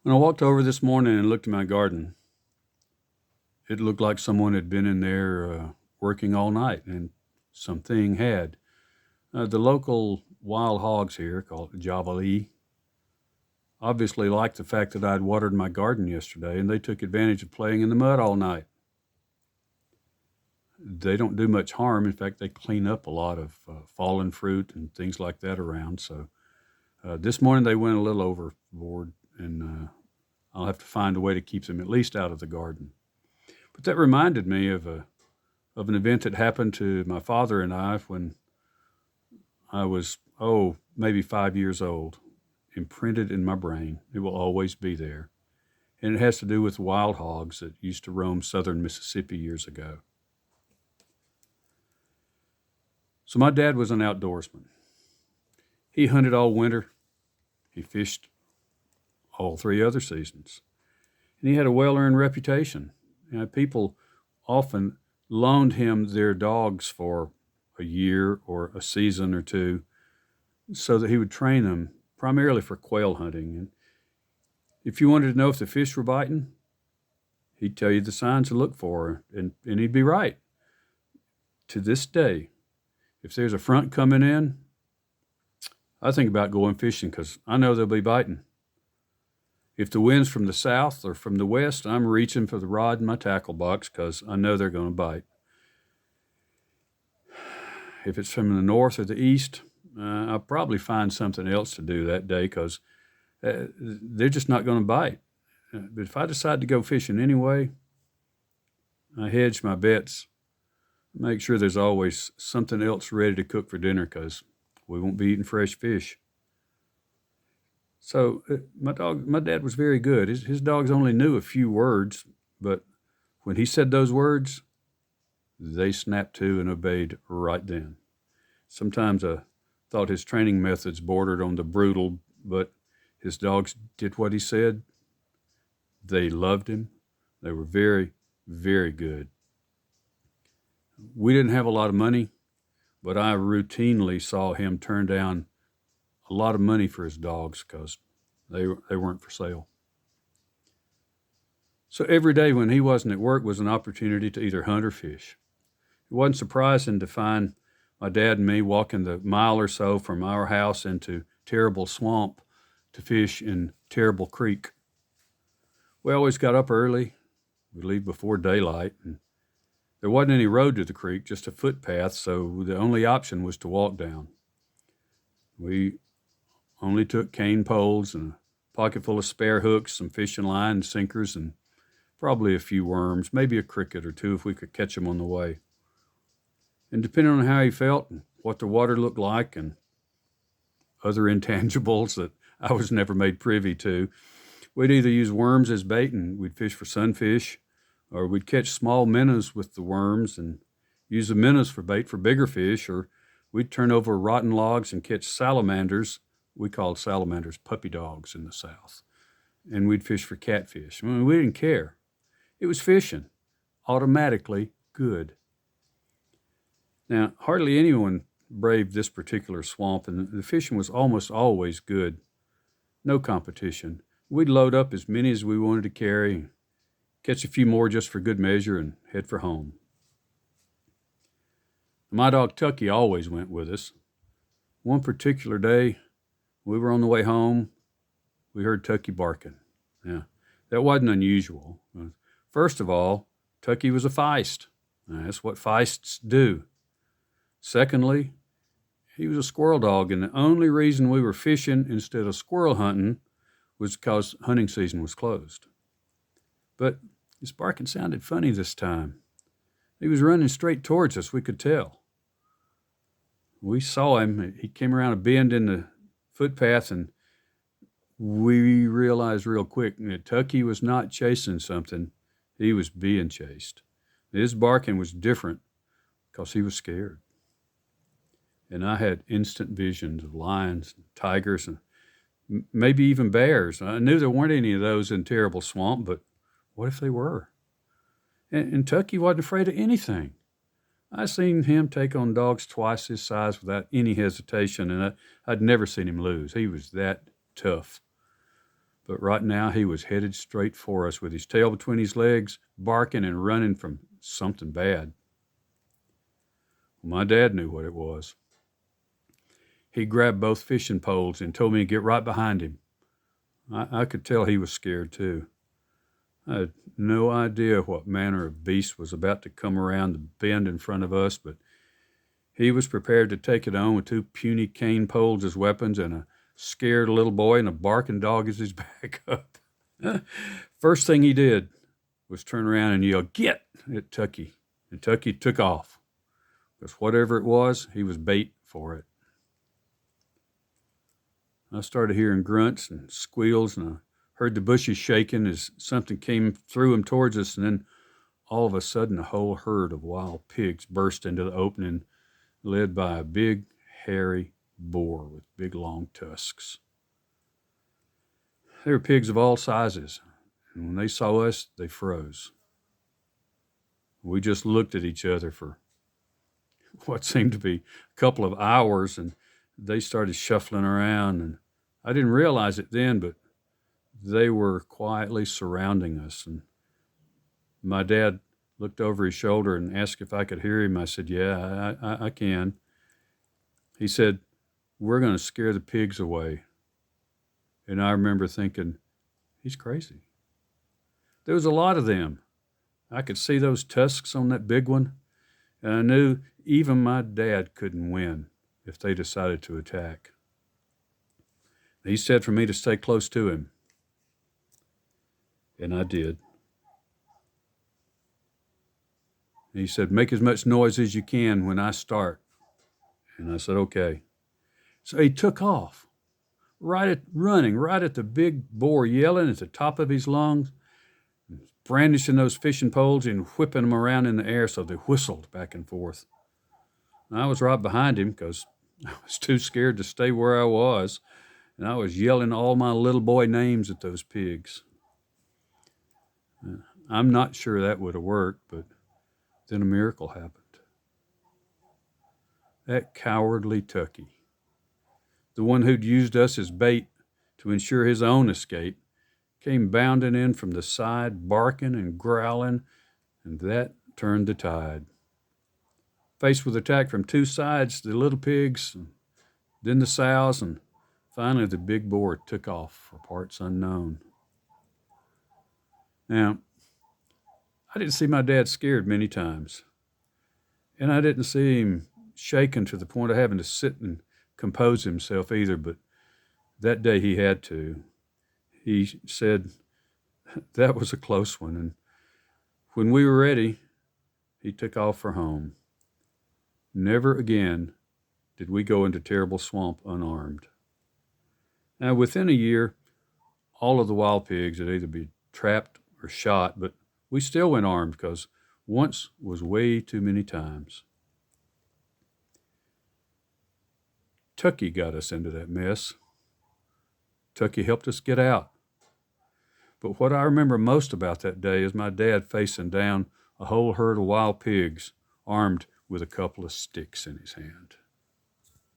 When I walked over this morning and looked at my garden, it looked like someone had been in there working all night, and something had. The local wild hogs here, called javali, obviously liked the fact that I'd watered my garden yesterday, and they took advantage of playing in the mud all night. They don't do much harm. In fact, they clean up a lot of fallen fruit and things like that around. So this morning they went a little overboard, and I'll have to find a way to keep them at least out of the garden. But that reminded me of an event that happened to my father and I when I was, maybe 5 years old, imprinted in my brain. It will always be there. And it has to do with wild hogs that used to roam southern Mississippi years ago. So my dad was an outdoorsman. He hunted all winter. He fished all 3 other seasons. And he had a well-earned reputation. People often loaned him their dogs for a year or a season or two so that he would train them primarily for quail hunting. And if you wanted to know if the fish were biting, he'd tell you the signs to look for, and he'd be right. To this day, if there's a front coming in, I think about going fishing because I know they'll be biting. If the wind's from the south or from the west, I'm reaching for the rod in my tackle box because I know they're going to bite. If it's from the north or the east, I'll probably find something else to do that day because they're just not going to bite. But if I decide to go fishing anyway, I hedge my bets, make sure there's always something else ready to cook for dinner because we won't be eating fresh fish. So my dad was very good. His dogs only knew a few words, but when he said those words, they snapped to and obeyed right then. Sometimes I thought his training methods bordered on the brutal, but his dogs did what he said. They loved him. They were very, very good. We didn't have a lot of money, but I routinely saw him turn down a lot of money for his dogs because they weren't for sale. So every day when he wasn't at work was an opportunity to either hunt or fish. It wasn't surprising to find my dad and me walking the mile or so from our house into Terrible Swamp to fish in Terrible Creek. We always got up early. We'd leave before daylight, and there wasn't any road to the creek, just a footpath, so the only option was to walk down. We only took cane poles and a pocket full of spare hooks, some fishing line and sinkers, and probably a few worms, maybe a cricket or two if we could catch them on the way. And depending on how he felt and what the water looked like and other intangibles that I was never made privy to, we'd either use worms as bait and we'd fish for sunfish, or we'd catch small minnows with the worms and use the minnows for bait for bigger fish, or we'd turn over rotten logs and catch salamanders. We called salamanders puppy dogs in the South. And we'd fish for catfish. We didn't care. It was fishing, automatically good. Now, hardly anyone braved this particular swamp, and the fishing was almost always good. No competition. We'd load up as many as we wanted to carry, catch a few more just for good measure, and head for home. My dog Tucky always went with us. One particular day, we were on the way home. We heard Tucky barking. Yeah, that wasn't unusual. First of all, Tucky was a feist. That's what feists do. Secondly, he was a squirrel dog, and the only reason we were fishing instead of squirrel hunting was because hunting season was closed. But his barking sounded funny this time. He was running straight towards us, we could tell. We saw him. He came around a bend in the footpath, and we realized real quick that Tucky was not chasing something. He was being chased. His barking was different because he was scared. And I had instant visions of lions, and tigers, and maybe even bears. I knew there weren't any of those in Terrible Swamp, but what if they were? And Tucky wasn't afraid of anything. I seen him take on dogs twice his size without any hesitation, and I'd never seen him lose. He was that tough. But right now he was headed straight for us with his tail between his legs, barking and running from something bad. My dad knew what it was. He grabbed both fishing poles and told me to get right behind him. I could tell he was scared too. I had no idea what manner of beast was about to come around the bend in front of us, but he was prepared to take it on with two puny cane poles as weapons and a scared little boy and a barking dog as his backup. First thing he did was turn around and yell, "Get!" at Tucky. And Tucky took off, because whatever it was, he was bait for it. I started hearing grunts and squeals, and I heard the bushes shaking as something came through them towards us, and then all of a sudden a whole herd of wild pigs burst into the opening, led by a big, hairy boar with big, long tusks. They were pigs of all sizes, and when they saw us, they froze. We just looked at each other for what seemed to be a couple of hours, and they started shuffling around, and I didn't realize it then, but they were quietly surrounding us. And my dad looked over his shoulder and asked if I could hear him. I said, "Yeah, I can." He said, "We're going to scare the pigs away." And I remember thinking, he's crazy. There was a lot of them. I could see those tusks on that big one, and I knew even my dad couldn't win if they decided to attack. He said for me to stay close to him, and I did. He said, "Make as much noise as you can when I start." And I said, "Okay." So he took off, running right at the big boar, yelling at the top of his lungs, brandishing those fishing poles and whipping them around in the air so they whistled back and forth. And I was right behind him because I was too scared to stay where I was, and I was yelling all my little boy names at those pigs. I'm not sure that would have worked, but then a miracle happened. That cowardly Tucky, the one who'd used us as bait to ensure his own escape, came bounding in from the side, barking and growling, and that turned the tide. Faced with attack from two sides, the little pigs, then the sows, and finally the big boar took off for parts unknown. Now, I didn't see my dad scared many times, and I didn't see him shaken to the point of having to sit and compose himself either, but that day he had to. He said, "That was a close one," and when we were ready, he took off for home. Never again did we go into Terrible Swamp unarmed. Now, within a year, all of the wild pigs had either been trapped or shot, but we still went armed because once was way too many times. Tucky got us into that mess. Tucky helped us get out. But what I remember most about that day is my dad facing down a whole herd of wild pigs, armed with a couple of sticks in his hand.